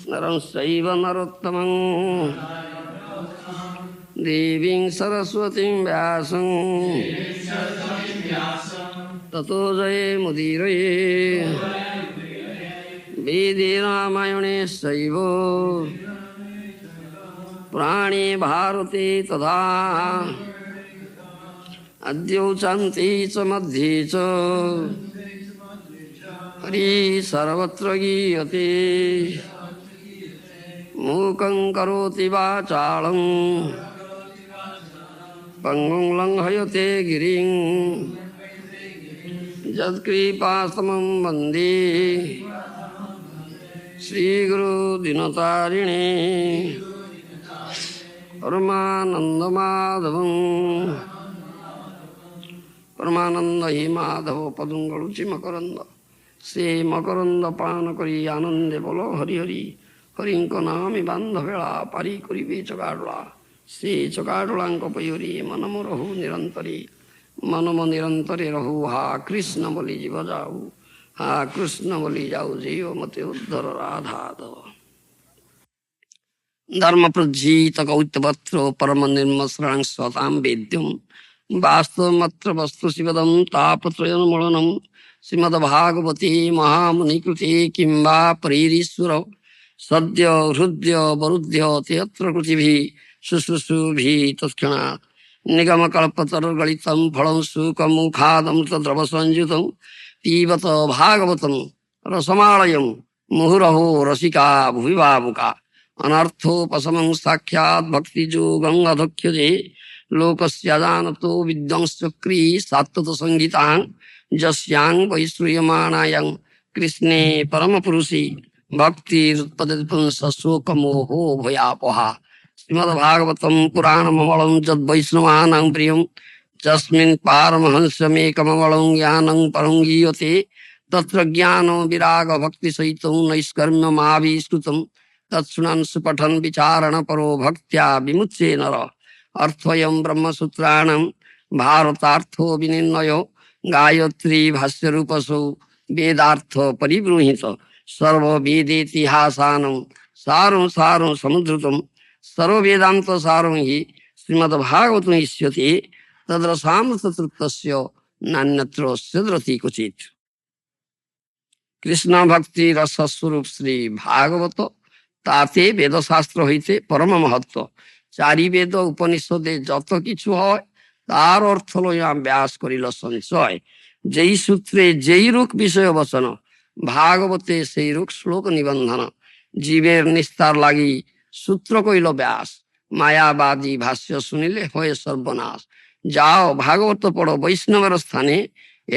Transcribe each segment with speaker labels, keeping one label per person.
Speaker 1: नरं चैव नरोत्तमं देवीं सरस्वतीं व्यासं ततो जयमुदीरये वेदे रामायणे चैव पुराणे भारते तथा अद्योचान्ते च मध्ये च हरि सर्वत्र गीयते मूकं करोति वाचालं पंगुं लङ्घयते गिरिं यत्कृपातमं वन्दे श्रीगुरु दिनतारिणे परमानन्दमाधवं परमानंद ही माधव पदुंगलुचि मकरंद से मकरंद पान करी आनंदे बोलो हरि हरि हरिंक नामी बांधवेला पारी करिबे चकाडला से चकाडलांक पयुरी मनम रहु निरंतरी मनम निरंतरे रहु हा कृष्ण बोली जीव जाऊ हा कृष्ण बोली जाऊ जीव मते उद्धर राधाधव धर्म प्रज्जीत कौतपत्र परम निर्मस्रां स्वतां वेद्यम वास्तवमत्र वस्तु शिवदं तापत्रयन्मूलनं श्रीमद्भागवते महामुनिकृते किं वा प्रेरीश्वर सद्य हृदय वरुध्य त्यत्र कृतिभिः शुश्रूषुभिः तत्क्षणात् निगमकल्पतरुगलितं फलं शुकमुखादमृतद्रवसंयुतं पीबत भागवतं रसमालयं मुहुरहो रसिका भुवि भावुका अनर्थोपशमं साक्षात् भक्तियोगं अधक्ष्यते लोकस्याजानतो विद्वांश्चक्री सात्वत संगीतां जस्यां वै श्रूयमाणायां कृष्णे परमपुरुषे भक्तिरुत्पद्यते पुंसशोकमोहो भयापहा श्रीमद्भागवतं पुराणममलं यद्वैष्णवानां प्रियं तस्मिन् पारमहंस्यमेकममलं ज्ञानं परं गीयते तत्र ज्ञानो विराग भक्तिसहितं नैष्कर्म्यमाविष्कृतं तत्शृणन् सुपठन् विचारण परो भक्त्या विमुच्ये नर अर्थयं ब्रह्मसूत्राणां भारतार्थो विनिर्णयो गायत्री भाष्य रूपसौ वेदार्थ परिबृंहित सर्व वेदेतिहासानं सारं सारं समुद्धृतं सर्व वेदांत सारं हि श्रीमद्भागवतं इष्यते तद्रसामृततृप्तस्य नान्यत्र सिद्ध्यति क्वचित् कृष्ण भक्ति रसस्वरूप श्री भागवत ताते वेदशास्त्र হইতে परम महत्व चारि वेद उपनिषदे যত কিছু হয় তার অর্থ লইয়া ব্যাস করিল সঞ্চয় যেই সূত্রে যেই রূপ বিষয় বচন ভাগবতে সেই রূপ শ্লোক নিবন্ধন জীবের নিস্তার লাগি সূত্র কইল ব্যাস মায়াবাদী ভাষ্য শুনিলে হয় সর্বনাশ যাও ভাগবত পড়ো বৈষ্ণবের স্থানে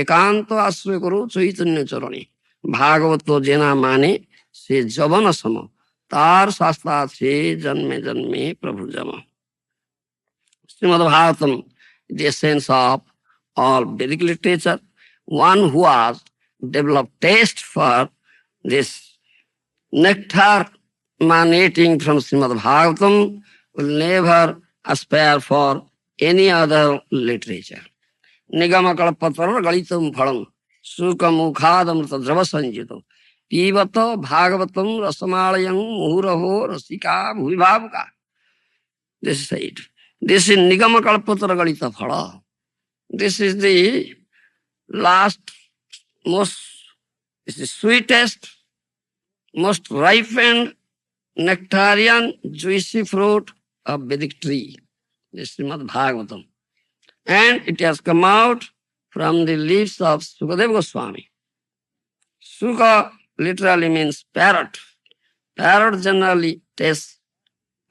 Speaker 1: একান্ত আশ্রয় করো চৈতন্য চরণে ভাগবত জেনা মানে সে যবন সম तार शास्त्रा से जन्मे जन्मे प्रभु जम Srimad-Bhagavatam, the essence of all Vedic literature. One who has developed taste for this nectar emanating from Srimad-Bhagavatam will never aspire for any other literature. Nigama kalpatar galitam phalam sukha mukhadamrita drava sanjitam पीबत Bhagavatam रसमालयं मुहुरहो रसिका भुवि भावुका this side this is nigama kalpatra galita phala this is the last most this is sweetest most ripened nectarian juicy fruit of Vedic tree this Srimad Bhagavatam and it has come out from the leaves of Sukadeva Goswami. Suka literally means parrot. Parrot generally tastes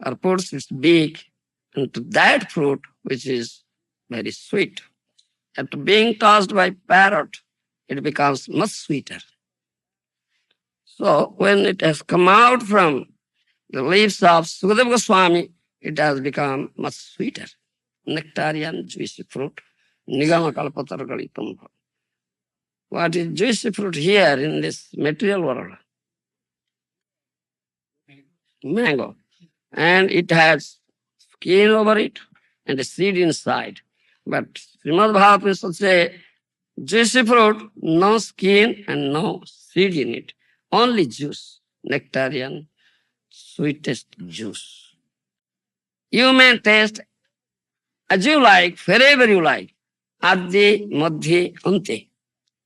Speaker 1: or puts its beak into that fruit which is very sweet. After being tossed by parrot, it becomes much sweeter. So when it has come out from the leaves of Sukadeva Goswami, it has become much sweeter. Nectarian juicy fruit. Nigama kalpatara galitam. What is juicy fruit here in this material world? Mango. And it has skin over it and a seed inside. But Srimad Bhagavatam is such a juicy fruit, no skin and no seed in it. only juice, nectarian, sweetest juice. You may taste as you like, wherever you like, Adi, Madhya, Ante.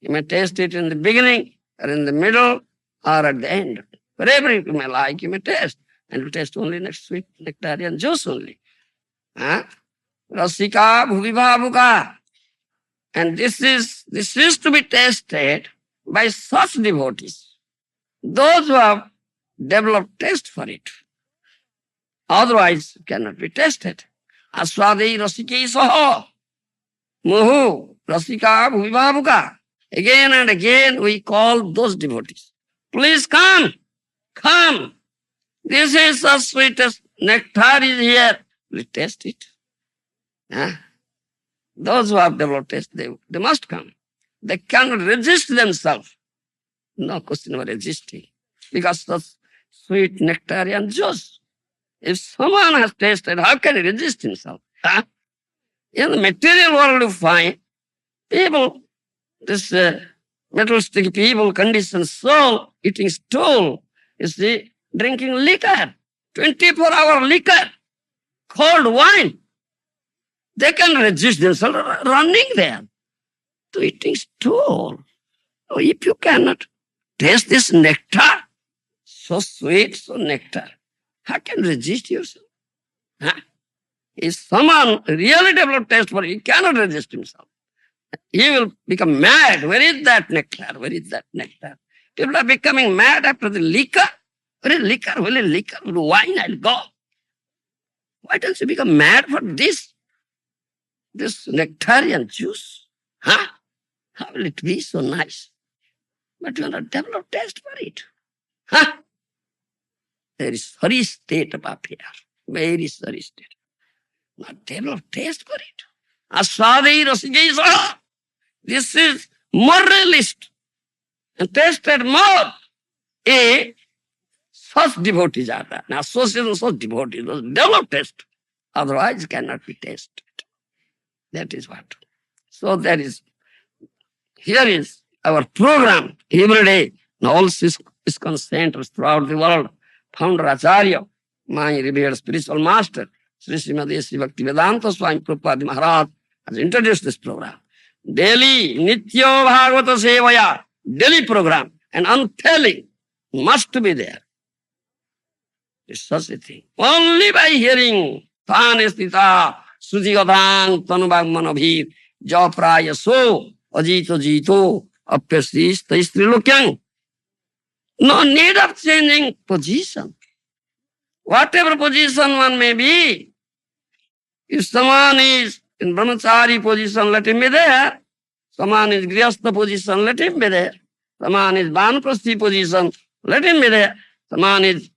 Speaker 1: You may taste it in the beginning, or in the middle, or at the end. Wherever you may like, you may taste. And you taste only sweet nectarian juice only. Huh? Rasika bhuvibhavuka. And this is to be tasted by such devotees. Those who have developed taste for it. Otherwise, it cannot be tasted. Aswadei rasike saho. Muhu rasika bhuvibhavuka. Again and again we call those devotees. Please come. Come. This is the sweetest nectar is here. Please taste it. Huh? Those who have developed taste, they must come. They cannot resist themselves. No question of resisting. Because the sweet nectarian juice. If someone has tasted, how can he resist himself? Huh? In the material world you find people, this materialistic people, conditioned soul, eating stool, you see, drinking liquor, 24-hour liquor, cold wine. They can resist themselves running there to eating stool. So if you cannot taste this nectar, so sweet, so nectar, how can you resist yourself? Huh? If someone really developed taste for it, he cannot resist himself. He will become mad. Where is that nectar? Where is that nectar? People are becoming mad after the liquor. Where is liquor? Where is liquor? With wine, I'll go. Why don't you become mad for this? This nectarian juice? Huh? How will it be so nice? But you have not developed taste for it. Huh? There is sorry state of affair. Very sorry state. Not developed taste for it. Aswadei rasike. This is more realist and tasted more. Such devotees are there. Now, association of such devotees, those develop taste. Otherwise, cannot be tasted. That is what. So here is our program every day. In all ISKCON centers throughout the world. Founder Acharya, my revered spiritual master, Sri Srimati Sri Bhaktivedanta Swami Prabhupada Maharaj has introduced this program. Daily, Nitya Bhagavata Sevaya, daily program, and unfailing must be there. It's such a thing. Only by hearing Thane Stita, Sujigatang, Tanubhag Manabhir, Japraya So, Ajito Jito, Apyasis, Taistrilokyang. No need of changing position. Whatever position one may be, if someone is in brahmachari position, let him be there. Someone is grihastha position, let him be there. Someone is vanaprasthi position, let him be there. Someone is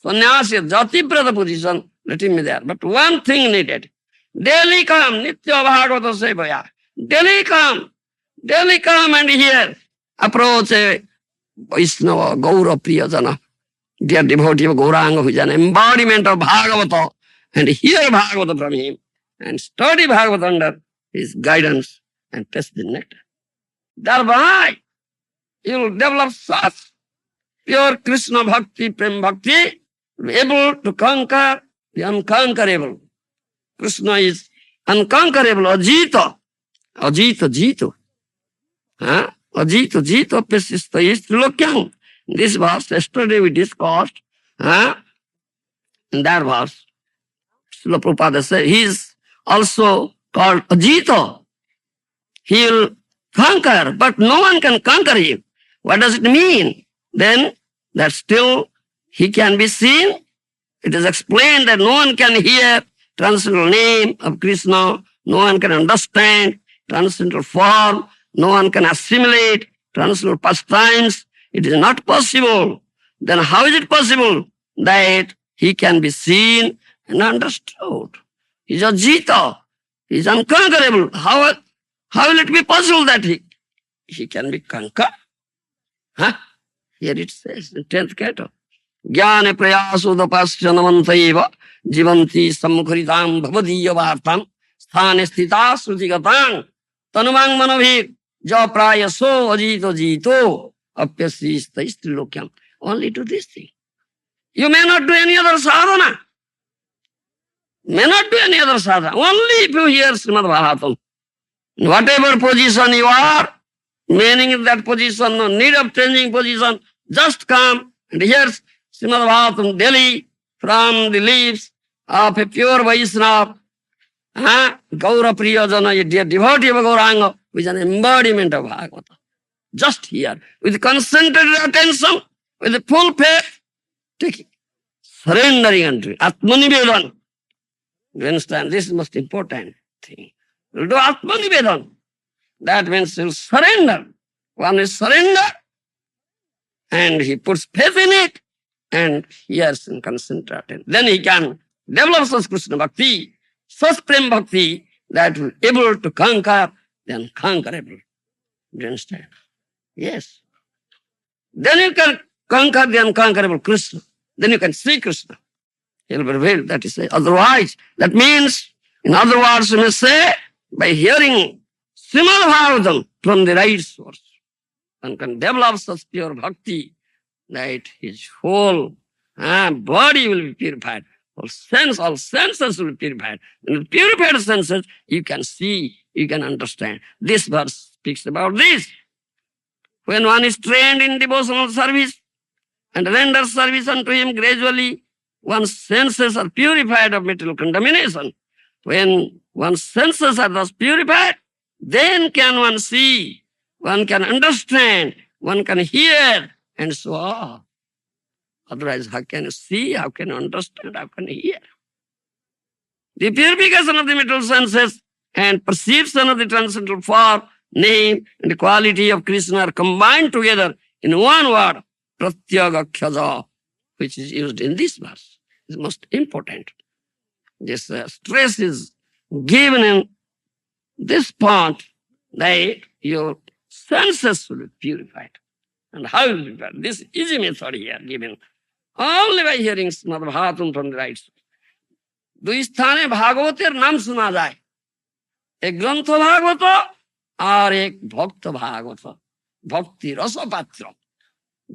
Speaker 1: sannyasi, jatibrata position, let him be there. But one thing needed. Daily come, Nitya Bhagavata Sevaya. Daily come and hear. Approach a Vaishnava, Gaura Priyajana, dear devotee of Gauranga, who is an embodiment of Bhagavata, and hear Bhagavata from him, and study Bhagavata under his guidance, and taste the nectar. Thereby, you will develop such pure Krishna Bhakti, Prem Bhakti, able to conquer the unconquerable. Krishna is unconquerable, Ajita, Jito. Huh? Ajito, Jito, Pesista, Istrilokyang. This verse, yesterday we discussed. In that verse, Srila Prabhupada said, he is also called Ajito. He will conquer, but no one can conquer him. What does it mean? Then, that still he can be seen. It is explained that no one can hear transcendental name of Krishna, no one can understand transcendental form, no one can assimilate transcendental pastimes. It is not possible. Then how is it possible that he can be seen and understood? He is Ajita. He is unconquerable. How will it be possible that he can be conquered? Huh? Here it says in 10th canto. Jnane prayasudapasyanamantaiva jivanti samkharitam bhavadiya vartam sthane sthita srujigatang tanumang manabhir japraya so ajito jito apyasista istrilokyam. Only do this thing. You may not do any other sadhana. May not do any other sadhana. Only if you hear Srimad Bhagavatam. Whatever position you are, meaning that position, no need of changing position, just come and hear Srimad Bhagavatam daily from the lips of a pure Vaishnava, Gaura Priyajana, a dear devotee of Gauranga, who is an embodiment of Bhagavata. Just here, with concentrated attention, with a full faith, take it. Surrendering unto it. Atmanivedan. You understand? This is the most important thing. You do Atmanivedan. That means you surrender. One is surrender, and he puts faith in it, and hears and concentrates. Then he can develop such Krishna Bhakti, such Prem Bhakti, that will be able to conquer the unconquerable. Do you understand? Yes. Then you can conquer the unconquerable Krishna. Then you can see Krishna. He'll be revealed, that is it. Otherwise, that means, in other words, you may say, by hearing Srimad Bhagavatam from the right source, one can develop such pure bhakti that his whole body will be purified. All senses will be purified. In purified senses, you can see, you can understand. This verse speaks about this. When one is trained in devotional service and renders service unto him gradually, one's senses are purified of material contamination. When one's senses are thus purified, then can one see, one can understand, one can hear, and so on. Otherwise, how can you see, how can you understand, how can you hear? The purification of the material senses and perception of the transcendental form, name, and the quality of Krishna are combined together in one word, pratyagakhyaja, which is used in this verse. It's most important. This stress is given in this part that your senses will be purified. And how will be purified? This easy method here given only by hearing Srimad Bhagavatam from the right source. দুই স্থানে ভাগবতের নাম শোনা যায়, এক গ্রন্থ ভাগবত আর এক ভক্ত ভাগবত, ভক্তি রস পাত্র।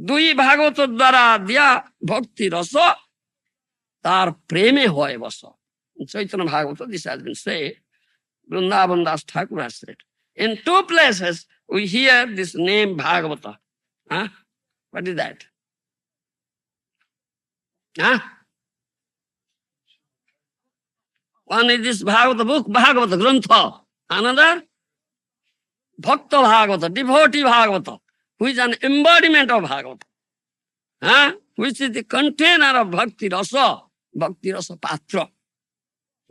Speaker 1: দুই ভাগবত দ্বারা দিয়া ভক্তি রস তার প্রেমে হয় বস। Chaitanya Bhagavata, this has been said. Vrindavan Das Thakur has said. In two places, we hear this name Bhagavata. What is that? One is this Bhagavata book, Bhagavata Grantha. Another, Bhakta Bhagavata, devotee Bhagavata, who is an embodiment of Bhagavata, which is the container of Bhakti Rasa Patra.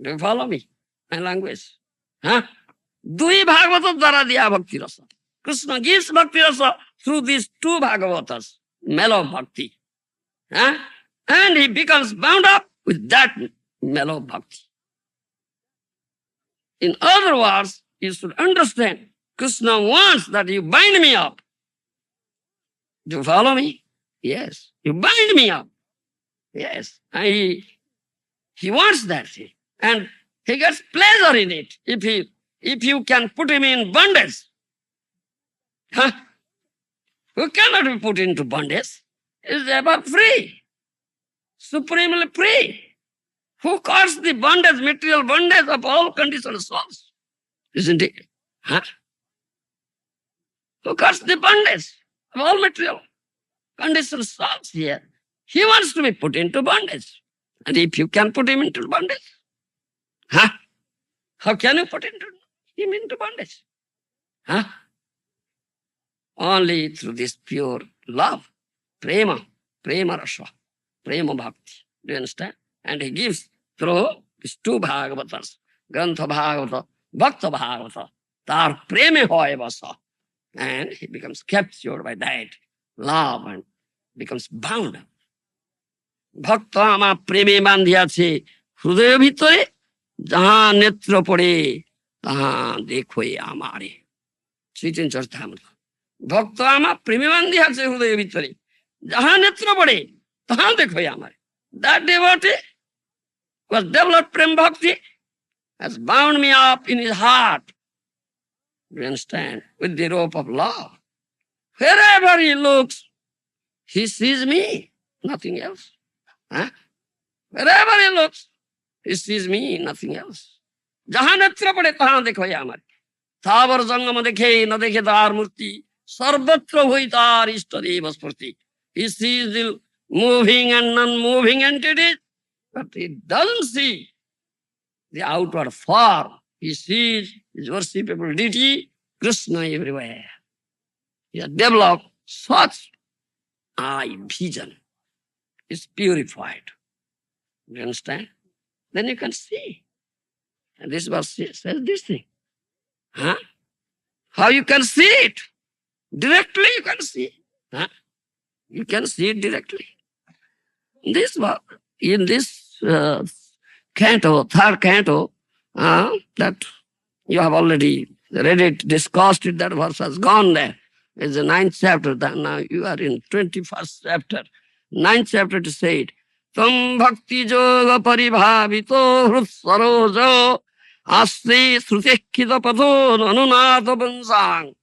Speaker 1: Do you follow me? My language. Dui Bhagavata Dara Diya Bhakti Rasa. Krishna gives Bhakti Rasa through these two Bhagavatas, mellow Bhakti. And he becomes bound up with that mellow Bhakti. In other words, you should understand, Krishna wants that you bind me up. Do you follow me? Yes. You bind me up. Yes. And he wants that thing. And he gets pleasure in it. If you can put him in bondage. Who cannot be put into bondage? He is ever free. Supremely free. Who caused the bondage, material bondage of all conditioned souls? Isn't it? Who caused the bondage of all material conditioned souls here? He wants to be put into bondage. And if you can put him into bondage, how can you put him into bondage? Only through this pure love, prema rasa, prema bhakti. Do you understand? And he gives through these two Bhagavatas, Grantha Bhagavata, Bhakta Bhagavata, tar preme hoy vasa. And he becomes captured by that love and becomes bound up. ভক্ত আমার প্রেমে বান্ধিয়াছে হৃদয় ভিতরে, যাহা নেত্র পড়ে তাহা দেখোই আমারে। চৈতন্য চরিতামৃত। ভক্ত আমার প্রেমে বান্ধিয়াছে হৃদয় ভিতরে, যাহা নেত্র পড়ে তাহা দেখোই আমারে। That devotee was developed Prem Bhakti, has bound me up in his heart. Do you understand? With the rope of love. Wherever he looks, he sees me, nothing else. Huh? Wherever he looks, he sees me, nothing else. जहां नेत्र पड़े तहां देखो ये हमारे थावर जंगम देखे न देखे तार मूर्ति सर्वत्र हुई तार इष्ट देव स्फूर्ति. He sees the moving and non-moving entities, but he doesn't see the outward form. He sees his worshipable deity, Krishna, everywhere. He has developed such eye vision. It's purified. You understand? Then you can see. And this verse says this thing. Huh? How you can see it? Directly you can see. Huh? You can see it directly. This work, in this canto, third canto, that you have already read it, discussed it, that verse has gone there. It's the 9th chapter. Now you are in 21st chapter. 9th chapter to say it. Tam bhakti yoga paribhavito hrut sarojo asti srutekkita patho nanunata bansang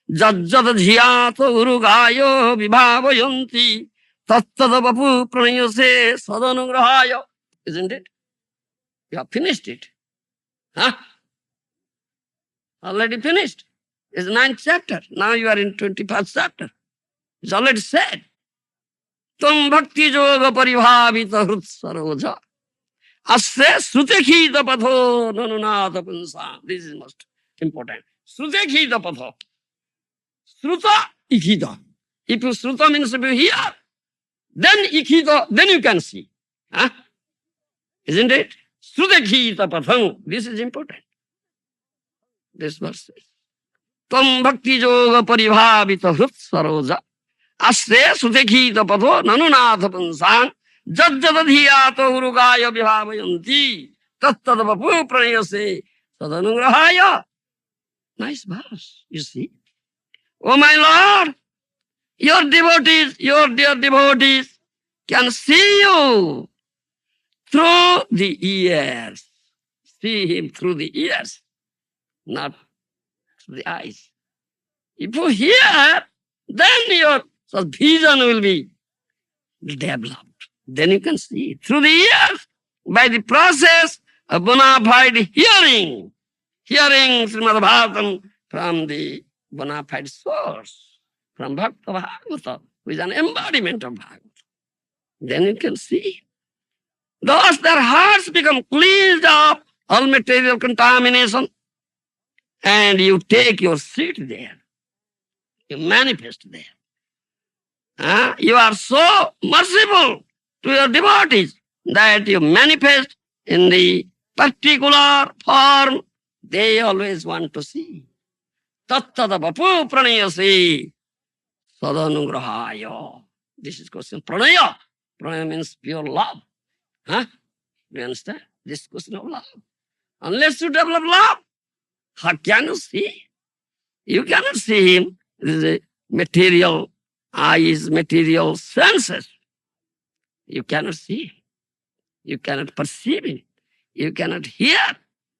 Speaker 1: jajjad dhyato urugayo vibhavayanti tattadapapu pranayase sadanugrahaya. Isn't it? You have finished it. Huh? Already finished. It's 9th chapter. Now you are in 21st chapter. It's already said. Tam bhakti yoga paribhavita hrut saroja asya srutekhita patho nanunata pansa. This is most important. Srutekhita patho. Sruta, ikhita. If you sruta means if you hear, then ikhita, then you can see. Huh? Isn't it? Srutekhita patham. This is important. This verse says. Tam bhakti yoga paribhavita hrut saroja asya srutekhita patho nanunatha pansang jajjadadhiyato urugaya vibhavayanti tattadapapu pranayase sadanugrahaya. Nice verse, you see. Oh my Lord, your devotees, your dear devotees can see you through the ears. See him through the ears, not through the eyes. If you hear, then your vision will be developed. Then you can see through the ears by the process of bona fide hearing. Hearing Srimad Bhagavatam from the bona fide source, from Bhakta Bhagavata, who is an embodiment of Bhagavata. Then you can see. Thus their hearts become cleansed of all material contamination, and you take your seat there. You manifest there. You are so merciful to your devotees that you manifest in the particular form they always want to see. Tattadapapu pranayase sadanugrahaya. This is question. Pranaya. Pranaya means pure love. Huh? You understand? This is question of love. Unless you develop love, how can you see? You cannot see him. This is a material eyes, material senses. You cannot see him. You cannot perceive him. You cannot hear.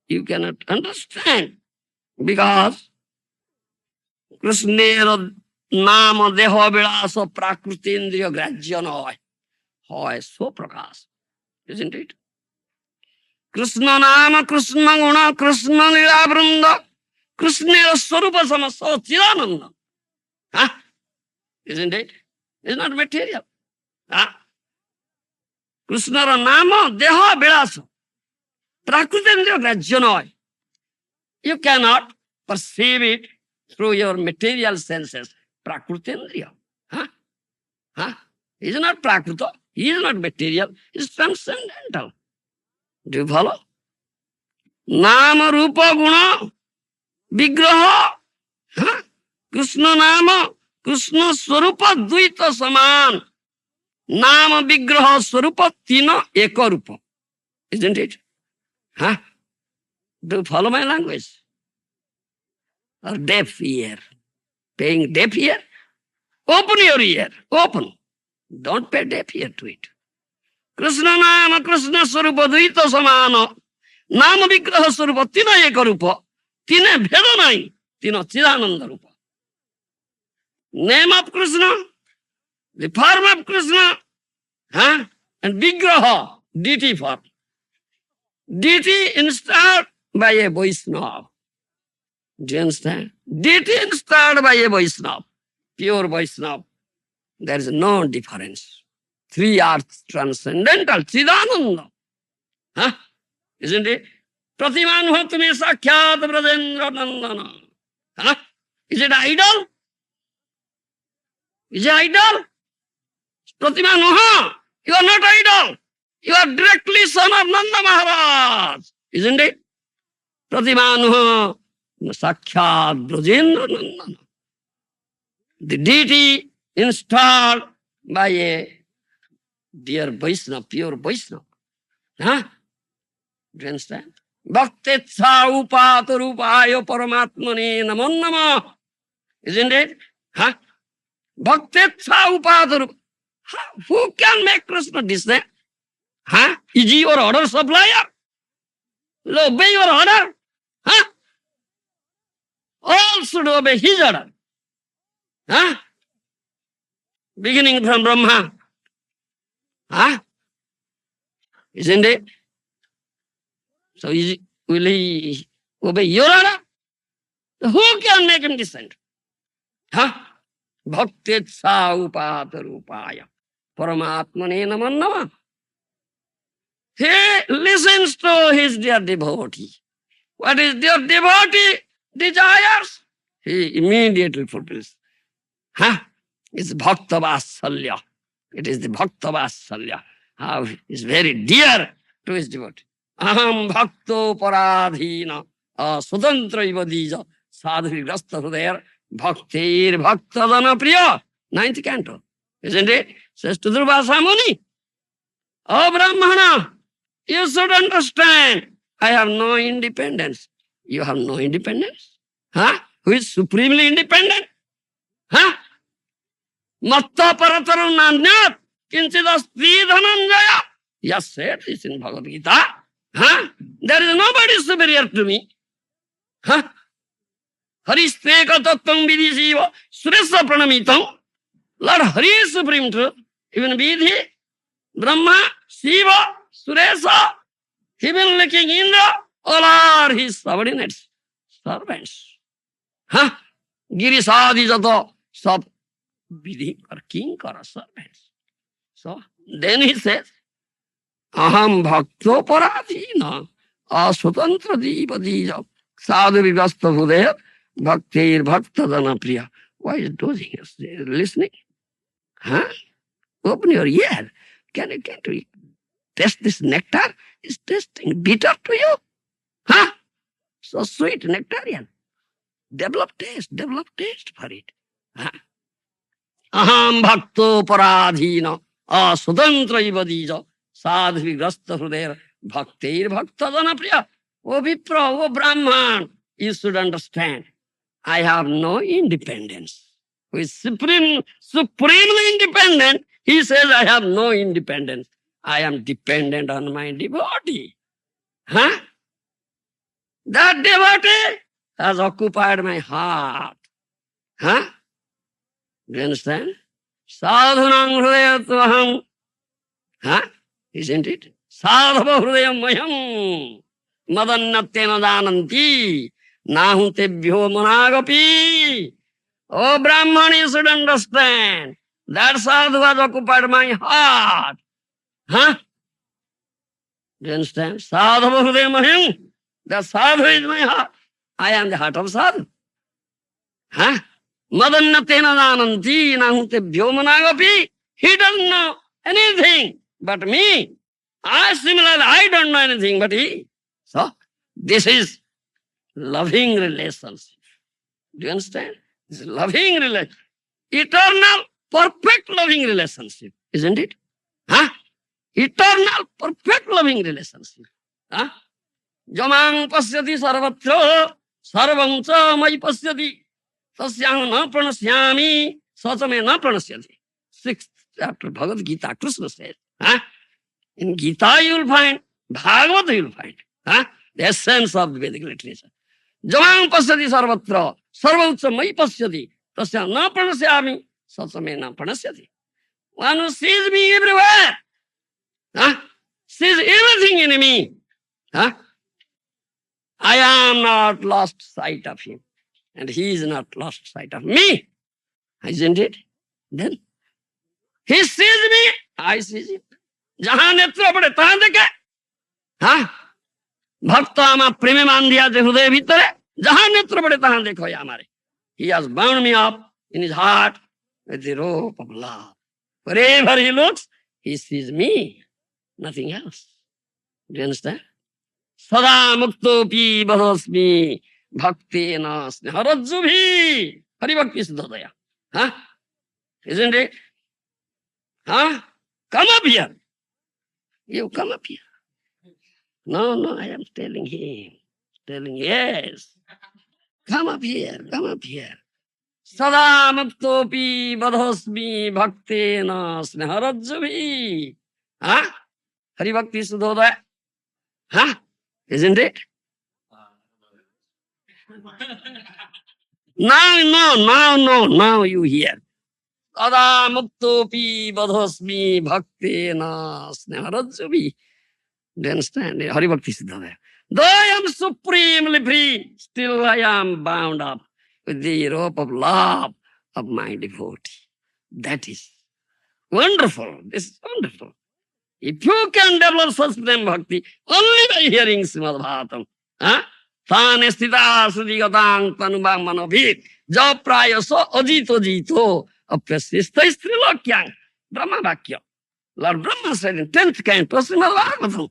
Speaker 1: You cannot understand. Because Krishna नाम देह विलास प्राकृति इंद्रिय ग्राह्य न হয় सो प्रकाश. Isn't it? Krishna नाम कृष्ण गुण कृष्ण लीला वृंद कृष्ण स्वरूप सम सच्चिदानंद. Isn't it? It's not material. कृष्णर नाम देह विलास प्राकृति इंद्रिय ग्राह्य न. You cannot perceive it through your material senses. Prakrutendriya. He is not Prakruta. He is not material. He is transcendental. Do you follow? Nama Rupa Guna Vigraha. Krishna Nama Krishna Swarupa Dvaita Saman. Nama Vigraha Swarupa Tina Eka Rupa. Isn't it? Do you follow my language? Or deaf ear? Paying deaf ear? Open your ear. Open. Don't pay deaf ear to it. Krishna Nama Krishna Swarupa Dvaita Samana. Nama Vigraha Swarupa Tina Eka Rupa. Tina Bheda Nai. Tina Chidananda Rupa. name of Krishna, the form of Krishna, and Vigraha, deity form. Deity installed by a Vaishnava. Do you understand? Deity installed by a Vaishnava, pure Vaishnava. There is no difference. Three are transcendental, Chidananda. Isn't it? Pratiman Hotme Sakhyat Brajendra Nandana. Is it idol? Is it idol? Pratiman, no, you are not idol. You are directly son of Nanda Maharaj. Isn't it? Pratiman Sakhyat Brajendra Nandana. The deity installed by a dear Vaishnava, pure Vaishnava. Do you understand? Bhaktetsa upatarupayo paramatmane namo namo. Isn't it? Bhaktetsa upatarupayo. Who can make Krishna descend? Is he your order supplier? Will obey your order? All should obey his order. Beginning from Brahma. Isn't it? So will he obey your order? Who can make him descend? Bhaktetsa upatarupaya paramatmane namo namo. He listens to his dear devotee. What is dear devotee desires? He immediately fulfills. It's Bhakta Vasalya. It is the Bhakta Vasalya. How is very dear to his devotee. Aham bhakto paradhina swatantra ivadija sadhvi grasta hudayar bhaktir bhaktadana priya. 9th canto. Isn't it? Says to Durvasa Muni, oh Brahmana, you should understand, I have no independence. You have no independence? Who is supremely independent? Matta parataram nanyat kinchidasti dhananjaya. Yes, said this in Bhagavad Gita. There is nobody superior to me. Haristeka tattvam vidisiva suresa pranamitam. Lord Hari is supreme truth. Even Vidhi, Brahma, Shiva, Suresa, heavenly King Indra, all are his subordinates, servants. Girisadi jato sab Vidhi or king or servants. So then he says, Aham bhakto paradhina aswatantra dipatija sadhu vigasta hudaya bhaktir bhaktadana priya. Why is dozing? Listening? Open your ear. Can you taste this nectar? Is tasting bitter to you? So sweet, nectarian. Develop taste for it. Aham bhakto paradhina aswatantra ivadija sadhvi grasta hridaya bhaktir bhaktadana priya. O Vipra, O Brahman, you should understand, I have no independence. Who is supremely independent, he says, I have no independence. I am dependent on my devotee. That devotee has occupied my heart. Do you understand? Sadhunam hridayatvaham. Isn't it? Sadhava hridayam mayam. Madannatena dananti. Nahutebhyo managapi. Oh Brahman, you should understand. That sadhu has occupied my heart. Do you understand? Sadhava hridayam mayam. The sadhu is my heart. I am the heart of sadhu. Madannatena dananti nahutebhyo managapi. He doesn't know anything but me. Similarly, I don't know anything but he. So, this is loving relationship. Do you understand? This is loving relationship. Eternal, perfect loving relationship. Isn't it? Eternal, perfect loving relationship. Jamang pasyati sarvatra sarvam cha mai pasyati tasyam na pranasyami sachame na pranasyati. 6th chapter Bhagavad Gita, Krishna says. In Gita you will find, Bhagavata you will find. The essence of the Vedic literature. Jamang pasyati sarvatra sarvam cha mai pasyati tasya na pranasyami, satsame na pranasyati. One who sees me everywhere, sees everything in me. I am not lost sight of him, and he is not lost sight of me. Isn't it? Then he sees me, I see him. जहां नेत्र पड़े तहां देखे. भक्त आमा प्रेमे मान दिया जे हृदय भीतरे जहां नेत्र पड़े तहां देखो या हमारे. He has bound me up in his heart with the rope of love. Wherever he looks, he sees me, nothing else. Do you understand? Sada muktopi badhasmi bhakti na sneharajjubhi. Hari Bhakti Siddhodaya. Isn't it? Come up here. You come up here. No, I am telling him. Yes. Come up here. Sada muktopi badhasmi bhakti na sneharajjubhi. Hari Bhakti Siddhodaya. Isn't it? Now you hear. Sada muktopi badhasmi bhakti na sneharajjubhi. Do you understand? Hari Bhakti Siddhodaya. Though I am supremely free, still I am bound up with the rope of love of my devotee. That is wonderful. This is wonderful. If you can develop such prem bhakti only by hearing Srimad Bhagavatam, Tane sthita sudhigatang tanubang manobhit japrayaso ajito jito aprasyista strilokyang Brahma Vakya. Lord Brahma said in 10th canto Srimad Bhagavatam.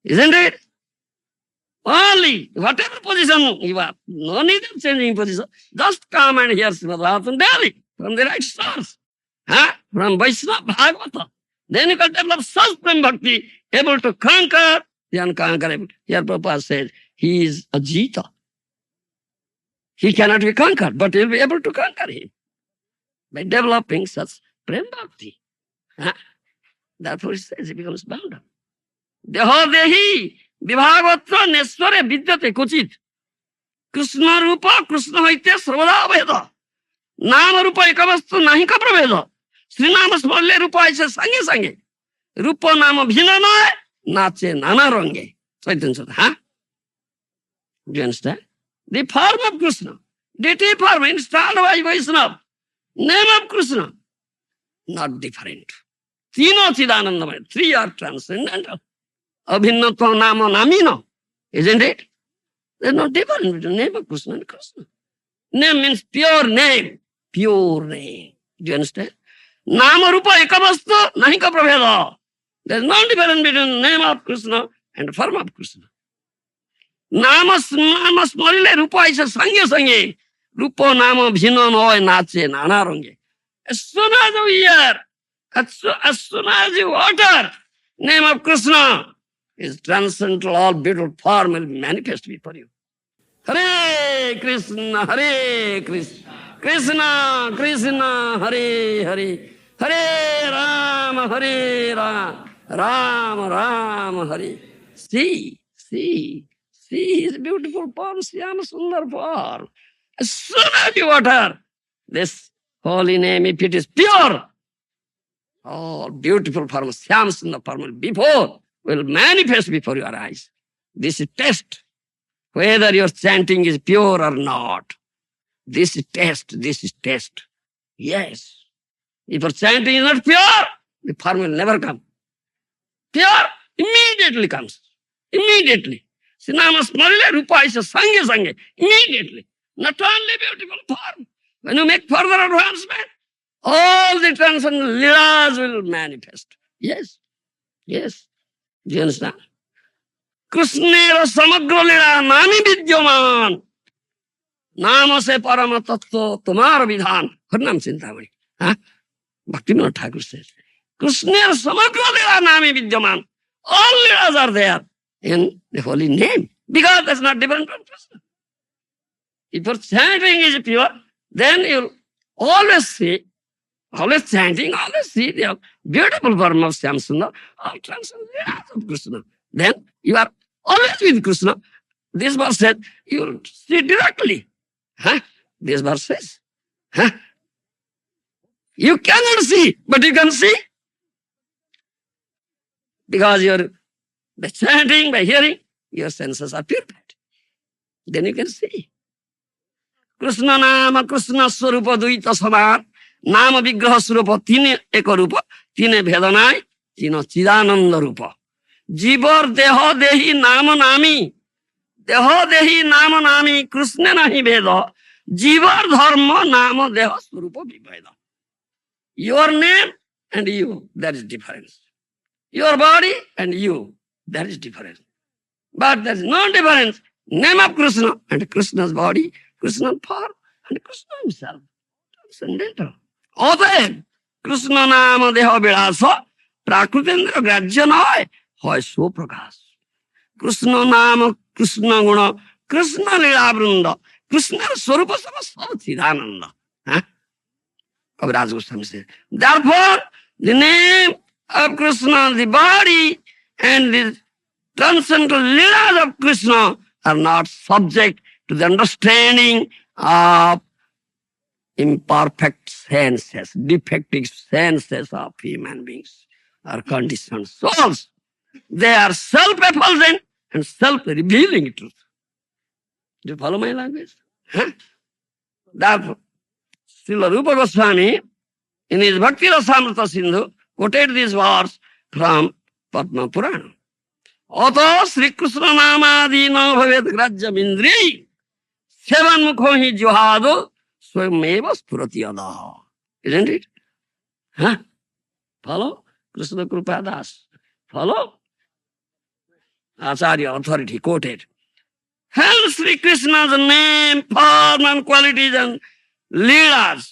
Speaker 1: Isn't it? Only whatever position you are, no need of changing position, just come and hear Srimad Bhagavatam daily from the right source, from Vaishnava Bhagavata. Then you can develop such prem bhakti, able to conquer the unconquerable. Here Prabhupada says, he is Ajita. He cannot be conquered, but he will be able to conquer him by developing such prem bhakti. Therefore he says he becomes bound up. Deho dehi vibhagavatra nesware vidyate kuchit. Krishna rupa Krishna hoite sarvada veda. Nama rupa ekavastu nahi ka praveda. Srinama smalle rupa aise sange sange. Rupa nama bhina nae nache nana range. Chaitanya. Do you understand? The form of Krishna, deity form installed by Vaishnava, name of Krishna, not different. Tino chidanandamaya, three are transcendental. Abhinnatva nama namino, isn't it? There's no difference between name of Krishna and Krishna. Name means pure name. Pure name. Do you understand? Nama rupa ekavastu nahi ka praveda. There's no difference between name of Krishna and form of Krishna. Nama smarile rupa aise sange sange. Rupa nama bhino noy nache nana range. As soon as you hear, as soon as you utter name of Krishna, his transcendental all beautiful form will manifest before you. Hare Krishna, Krishna Krishna, Hare Hare, Hare Rama, Rama Rama, Hare. See his beautiful form, Syama Sundar form. As soon as you utter this holy name, if it is pure, all beautiful form, Syama Sundar form will manifest before your eyes. This is test. Whether your chanting is pure or not. This is test. Yes. If your chanting is not pure, the form will never come. Pure immediately comes. Immediately. Sinama smarile rupa is sange. Immediately. Not only beautiful form. When you make further advancement, all the transcendental leelas will manifest. Yes. Do you understand? Krishnera samagra lila nami vidyaman. Nama se parama tattva tumar vidhan. Harnam Chintamani. Bhaktivinoda Thakur says, Krishnera samagra lila nami vidyaman. All leelas are there in the holy name. Because that's not different from Krishna. If your chanting is pure, then you'll always see the beautiful form of Syama Sundar, all transcendent of Krishna. Then you are always with Krishna. This verse said, you will see directly. these verses? Huh? You cannot see, but you can see. Because you're by chanting, by hearing, your senses are purified. Then you can see. Krishna nama Krishna swarupa duita saman. Nama vigraha swarupa tine eka rupa. Tine vedanai. Tino chidananda rupa. Jivar deha dehi nama nami. Deha dehi nama nami. Krishna nahi veda. Jivar dharma nama deha swarupa viveda. Your name and you, there is difference. Your body and you, there is difference. But there is no difference. Name of Krishna and Krishna's body, Krishna's form and Krishna himself. Transcendental. অতএব কৃষ্ণ নাম দেহ বিলাস প্রাকৃতেন্দ্র গ্রাহ্য নয় হয় সুপ্রকাশ কৃষ্ণ নাম কৃষ্ণ গুণ কৃষ্ণ লীলা বৃন্দ কৃষ্ণের স্বরূপ সব সচিদানন্দ হ্যাঁ Kaviraj Goswami says, therefore, the name of Krishna, the body, and the transcendental leelas of Krishna are not subject to the understanding of imperfect senses, defective senses of human beings or conditioned souls. They are self-effulgent and self-revealing truth. Do you follow my language? Huh? Therefore, Srila Rupa Goswami, in his Bhakti Rasamrita Sindhu, quoted these words from Padma Purana. Ato Sri Krishna Namadi no bhavet grajyam indri sevan mukho hi juhado swayameva spurati adaha. Isn't it? Huh? Follow? Krishna Krupa Das. Follow? Acharya authority quoted. Hence Sri Krishna's name, form and qualities and leelas,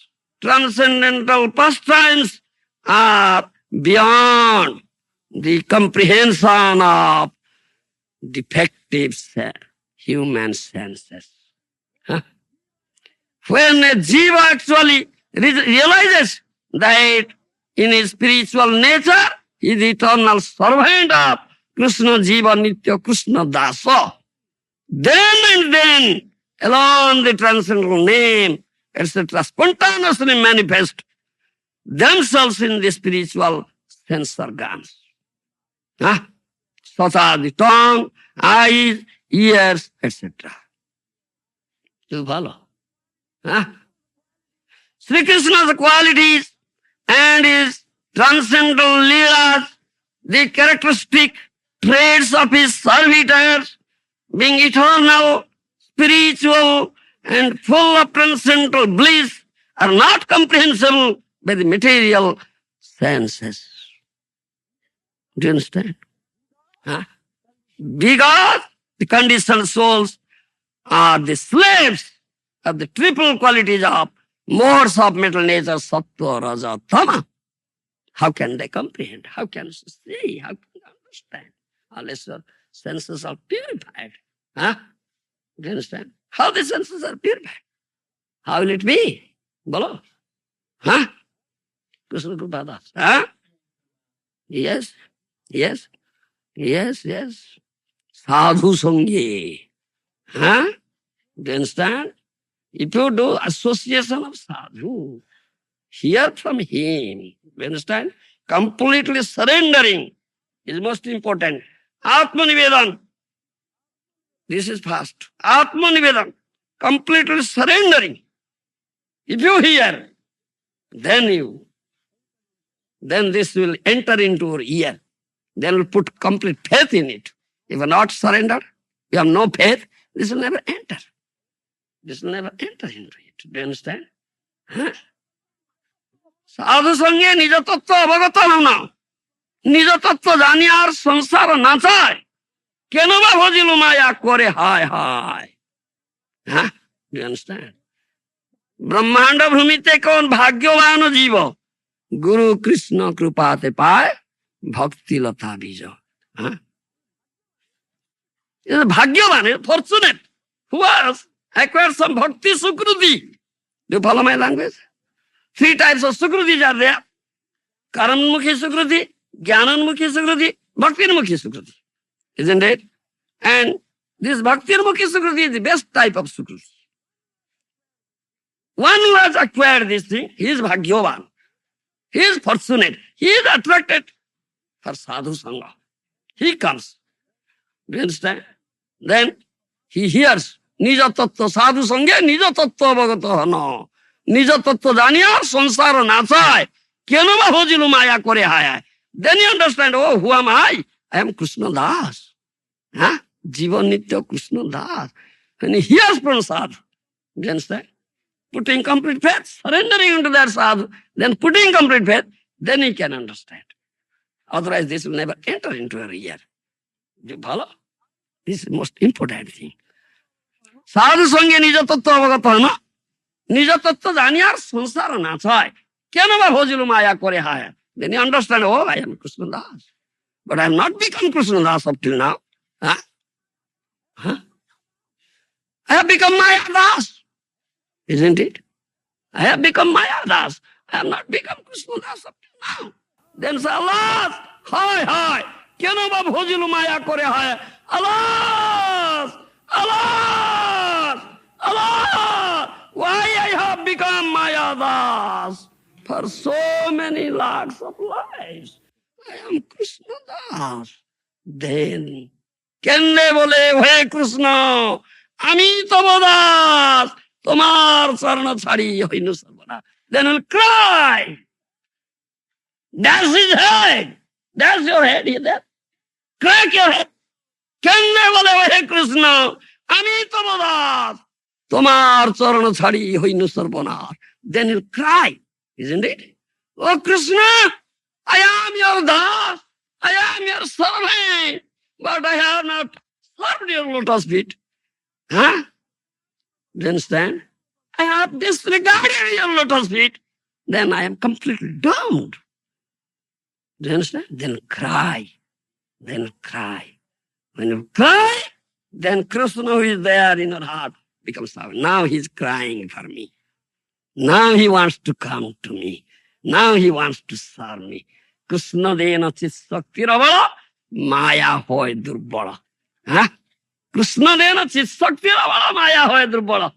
Speaker 1: transcendental pastimes are beyond the comprehension of defective human senses. Huh? When a jiva actually realizes that in his spiritual nature he is the eternal servant of Krishna Jiva Nitya Krishna Dasa, then and then alone the transcendental name etc. spontaneously manifest themselves in the spiritual sense organs. Such as the tongue, eyes, ears, etc. You follow? Sri Krishna's qualities and his transcendental leelas, the characteristic traits of his servitors, being eternal, spiritual, and full of transcendental bliss, are not comprehensible by the material senses. Do you understand? Because the conditioned souls are the slaves of the triple qualities of modes of mental nature, sattva, raja, tama. How can they comprehend? How can they see? How can they understand? Unless your senses are purified. Do you understand? How the senses are purified? How will it be? Bolo? Krishna Krupa Das. Yes, yes, yes, yes. Sadhu Sangye. Do you understand? If you do association of sadhu, hear from him. Do you understand? Completely surrendering is most important. Atmanivedan. This is fast. Atmanivedan. Completely surrendering. If you hear, then this will enter into your ear. Then will put complete faith in it. If you are not surrendered, you have no faith, this will never enter. This will never enter into it. Do you understand? Sadhu Sangye Nija Tattva Avagata Nana. Nija Tattva Jani ar Sansara na chaye. Keno ba bhajilu maya kore hai hai. Do you understand? Brahmanda bhumite kon bhagyavano jiva. Guru Krishna krupate paye bhakti lata bija. Is bhagyavan, fortunate, who has acquired some bhakti sukruti. Do you follow my language? 3 types of sukrutis are there. Karanmukhi sukruti, Jnananmukhi sukruti, Bhaktinmukhi sukruti. Isn't it? And this Bhaktinmukhi sukruti is the best type of sukruti. One who has acquired this thing, he is Bhagyavan. He is fortunate. He is attracted for sadhu sangha. He comes. Do you understand? Then he hears Nija Tattva sadhu sangha, Nija Tattva bhagata hana. Nija Tattva janiya sansara na chai. Keno ba hojilu maya kore haya. Then you understand, oh, who am I? I am Krishna Das. Huh? Jiva Nitya Krishna Das. When he hears from sadhu, do you understand? Putting complete faith, surrendering into that sadhu, then putting complete faith, then he can understand. Otherwise, this will never enter into your ear. Do you follow? This is the most important thing. Sadhu sange nija tattva avagata na. Nija tattva janiyar sansara na chai. Keno ba bhojilu maya kore haya. Then you understand, oh, I am Krishna Das. But I have not become Krishna Das up till now. Huh? Huh? I have become Maya Das. Isn't it? I have become Maya Das. I have not become Krishna Das up till now. Then say, alas, hi. Keno ba bhojilu maya kore haya. Alas, why I have become Maya Das? For so many lakhs of lives, I am Krishna Das. Then, Kenne bole, hey Krishna, Ami tabo das, tomar sarana chari hoinu sarvana. Then he'll cry. That's his head. That's your head there. Crack your head. Kenne bole, hey Krishna, Ami tabo das, tomar sarana chari hoinu sarvana. Then he'll cry. Isn't it? Oh Krishna, I am your Das, I am your servant, but I have not served your lotus feet. Huh? Do you understand? I have disregarded your lotus feet. Then I am completely doomed. Do you understand? Then cry. When you cry, then Krishna who is there in your heart becomes sour. Now he is crying for me. Now he wants to come to me. Now he wants to serve me. Krishna dena chit shakti rabala, maya hoy durbala. Huh? Krishna dena chit shakti rabala, maya hoy durbala.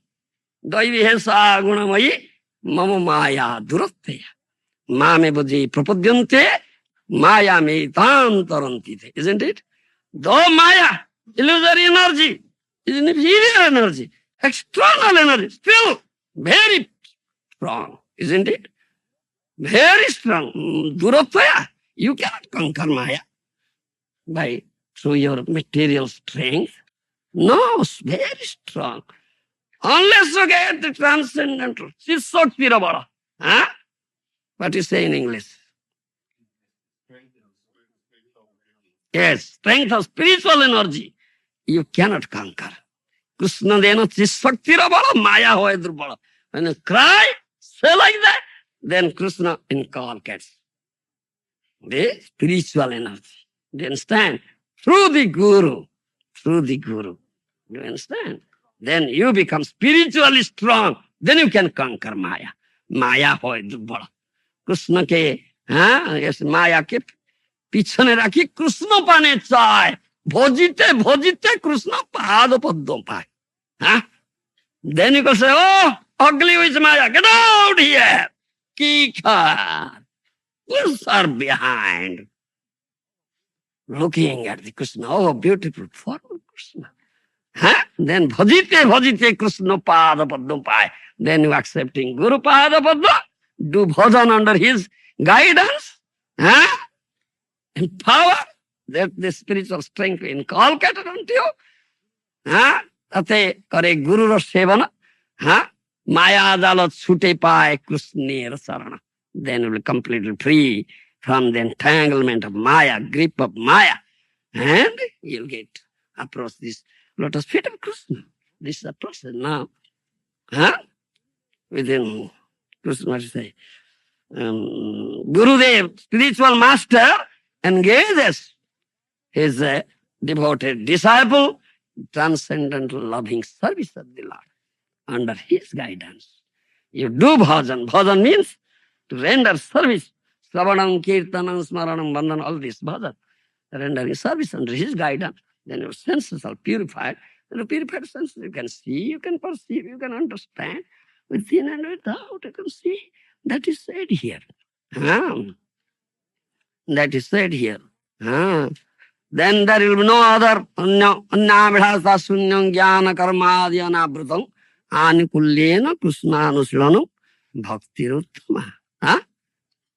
Speaker 1: Daivi hesa gunamayi, mama maya duratteya. Mame buddhi prapadyante, maya me tam tarantite. Isn't it? Though maya, illusory energy, is an inferior energy, external energy, still very strong, isn't it? Very strong. Durataya. You cannot conquer Maya through your material strength. No, very strong. Unless you get the transcendental. Sissoktirabara. Huh? What you say in English? Yes, strength of spiritual energy. You cannot conquer. Krishna dena sissoktirabara, Maya hoy durbala. When you cry, say like that, then Krishna inculcates the spiritual energy. Do you understand? Through the Guru. Do you understand? Then you become spiritually strong. Then you can conquer Maya. Maya hoy durbala. Krishna ke, yes, Maya ke pichone rakhi Krishna pane chai. Bhojite Krishna pada paddo pai. Then you can say, oh, ugly is Maya, get out here. Kick her. Push her behind. Looking at the Krishna, oh, beautiful form of Krishna. Then bhajite Krishna pada padma pai. Then you accepting Guru pada padma, do bhajan under his guidance, and power, that the spiritual strength inculcated unto you. Tate kare Guru ra sevana, Maya dalat sute pai Krishna sarana. Then you will be completely free from the entanglement of Maya, grip of Maya. And you'll get approach this lotus feet of Krishna. This is the process now. Within Krishna, what you say? Gurudev, spiritual master, engages his devoted disciple, transcendental loving service of the Lord. Under his guidance, you do bhajan. Bhajan means to render service. Sravanam, Kirtanam, Smaranam, Bandhanam, all this bhajan. Rendering service under his guidance. Then your senses are purified. And the purified senses, you can see, you can perceive, you can understand. within and without. You can see that is said here. Ah, that is said here. Ah. Then there will be no other annabhasa sunyam jnana karmadi anabrutam anukulyena krishnanuslanam bhaktiruttama. Huh?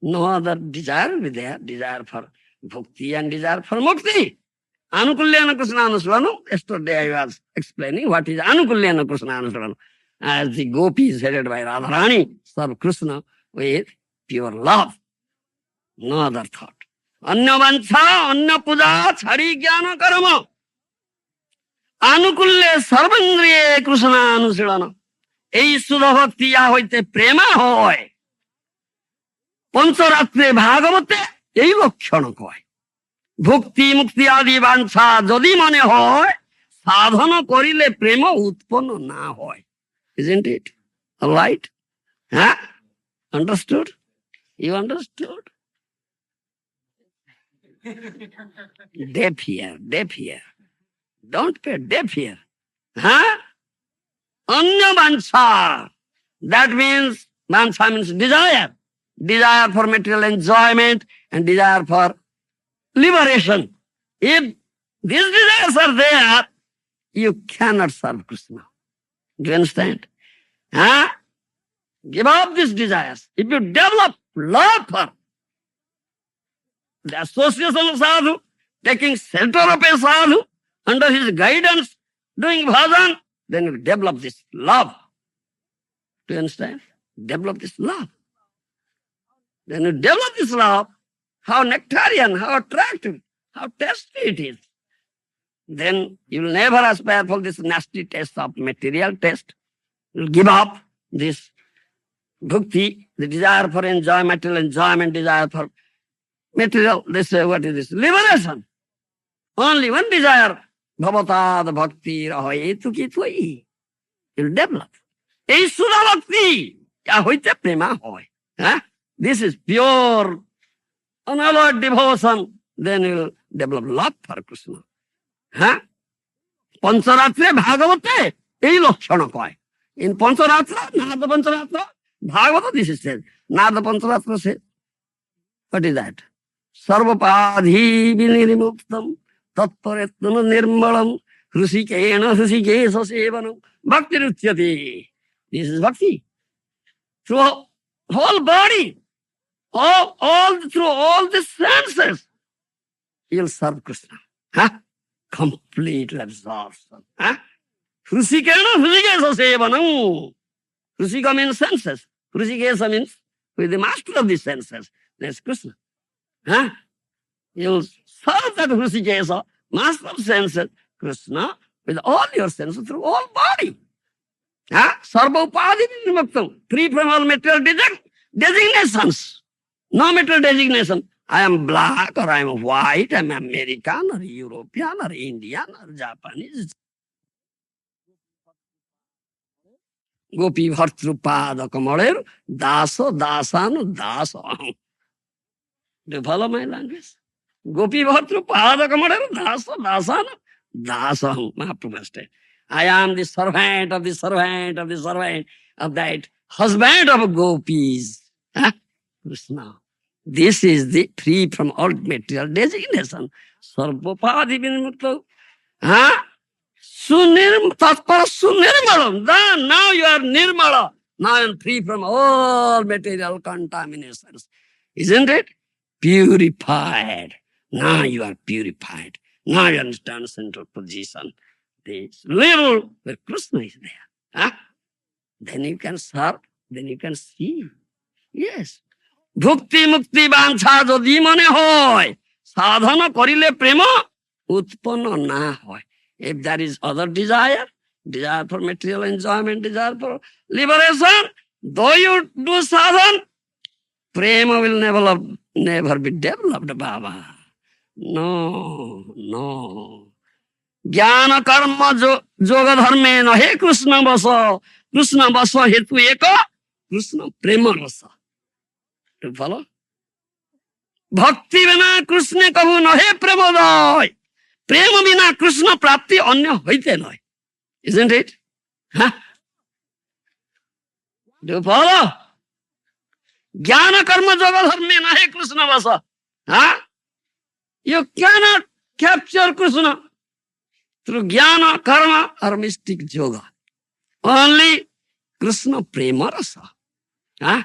Speaker 1: No other desire will be there. Desire for bhakti and desire for mukti. Anukulyena krishnanuslanam. Yesterday I was explaining what is anukulyena krishnanuslanam. As the gopis headed by Radharani serve Krishna with pure love. No other thought. अन्य वंशा अन्य पूजा छड़ी ज्ञान कर्म आनुकूल्य सर्वेन्द्रिय कृष्णानुशीलन এই শুদ্ধ ভক্তি ইয়া হইতে প্রেমা হয় পঞ্চরাত্রে ভাগবতে এই লক্ষণ কয় ভক্তি মুক্তি আদি বাঞ্ছা যদি মনে হয় সাধন করিলে প্রেম উৎপন্ন না হয় isn't it right huh understood you understood deaf here don't pay deaf here huh anya vansha that means vansha means desire for material enjoyment and desire for liberation if these desires are there you cannot serve Krishna do you understand huh give up these desires if you develop love for the association of sadhu, taking shelter of a sadhu, under his guidance, doing bhajan, then you develop this love. Do you understand? Develop this love. Then you develop this love, how nectarian, how attractive, how tasty it is. Then you will never aspire for this nasty taste of material taste. You will give up this bhakti, the desire for enjoyment, material enjoyment, desire for material, this what is this? Liberation. Only one desire. Bhavatad bhakti rahoyetu ki tvai. You'll develop. Ei sudha bhakti. Ya hoite prema hoy. This is pure, unalloyed devotion. Then you'll develop love for Krishna. Pancharatra Bhagavate. Ei lakshana koi. In Pancharatra, Nada Pancharatra, Bhagavata this is said. Nada Pancharatra says. What is that? Sarvapadhi vinimuktam tatparetna nirmalam hrusikena hrusikesa sevanam bhakti rutyati. This is bhakti. Through whole body, through all the senses, you'll serve Krishna. Complete absorption. Hrusikena hrusikesa sevanam. Hrusika means senses. Hrusikesa means who is the master of the senses. That's Krishna. You'll serve that Hrusikesa, master of senses, Krishna, with all your senses through all body. Sarva upadhi vinimuktam, free from all material designations. No material designation. I am black or I am white, I am American or European or Indian or Japanese. Gopi bhartrupada kamaler, daso dasanu daso. Do you follow my language? Gopi bhartru pada kamaler, daso dasanu daso. Mahaprabhu said, I am the servant of the servant of the servant of that husband of gopis. Krishna. This is the free from all material designation. Sarvapadi vinimukta. Tatpara sunirmalam. Now you are nirmala. Now I am free from all material contaminations. Isn't it? Purified. Now you are purified. Now you understand central position. This level where Krishna is there. Then you can serve, then you can see. Yes. Bhukti mukti bansha jodi mone hoy, sadhana korile prema utpanna na hoy. If there is other desire for material enjoyment, desire for liberation, though you do sadhana, prema will never be developed, Baba. No. Jnana karma yoga dharme na he Krishna basa hetu eka Krishna prema rasa. Do you follow? Bhakti vina Krishna kahu na he premodoy. Prema vina Krishna prapti anya hoite noy. Isn't it? Do you follow? Jnana karma yoga dharme nahi Krishna vasa. Huh? You cannot capture Krishna through jnana, karma, or mystic yoga. Only Krishna prema rasa. Huh?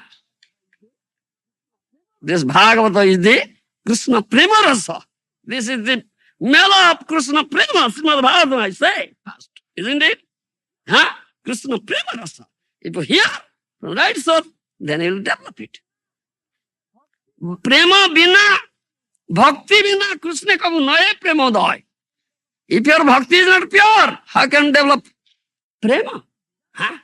Speaker 1: This Bhagavata is the Krishna prema rasa. This is the mela of Krishna prema. Srimad Bhagavatam I say first. Isn't it? Huh? Krishna prema rasa. If you hear from right source, then you will develop it. Prema bina, bhakti bina, Krishna kabu nahe premoday. If your bhakti is not pure, how can you develop prema? Huh?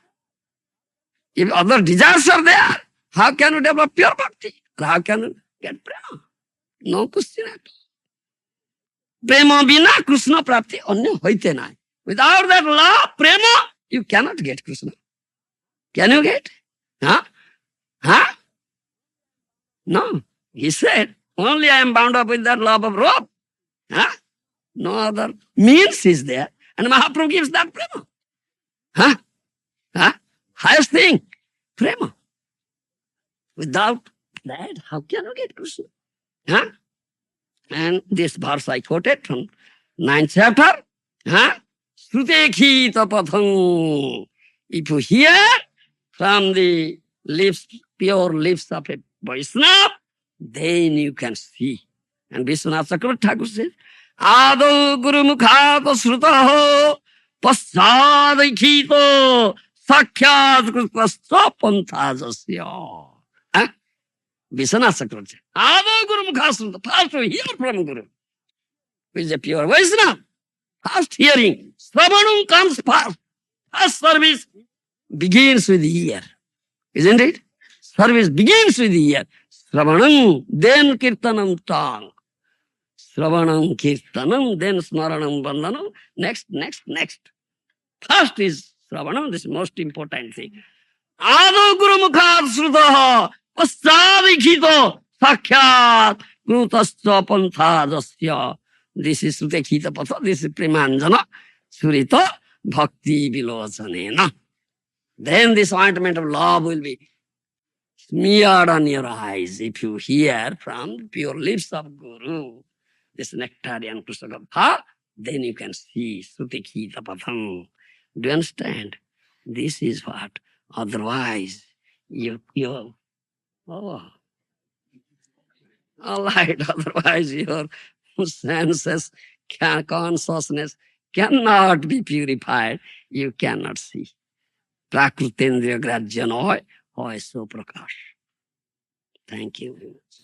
Speaker 1: If other desires are there, how can you develop pure bhakti? Or how can you get prema? No question at all. Prema bina Krishna prapti anya hoite nai. Without that law, prema, you cannot get Krishna. Can you get? Huh? Huh? No. He said, only I am bound up with that love of rope. Huh? No other means is there. And Mahaprabhu gives that prema. Huh? Huh? Highest thing, prema. Without that, how can you get Krishna? Huh? And this verse I quoted from 9th chapter. Huh? Srute patham. If you hear from the lips, pure lips of a Vaishnava, then you can see. And Vishwanath Chakravarti Thakur says, Ado Guru Mukhat Srutaho Paschadaikito Sakhyat Kripasya Panthajasya. Vishwanath Chakravarti. Ado Guru Mukhat Srutaho. First we hear from Guru, who is a pure Vaishnava. First hearing. Sravanam comes first. First service begins with the ear. Isn't it? Service begins with the ear. Sravanam, then Kirtanam tongue. Sravanam, Kirtanam, then Smaranam, Bandhanam. Next. First is Sravanam, this is most important thing. Ado Guru Mukhat Srutaha, Paschadikhito, Sakhyat, Krutasya Panthajasya. This is Srutekhita Patha, this is Premanjana, Surita, Bhakti Vilochanena. Then this ointment of love will be smeared on your eyes if you hear from the pure lips of Guru, this nectarian Krishna Katha, then you can see Sruti Patham. Do you understand? This is what. Otherwise, you all right, otherwise your senses, consciousness cannot be purified. You cannot see. Prakrutendriya grajya noy, hoy so prakash. Thank you very much.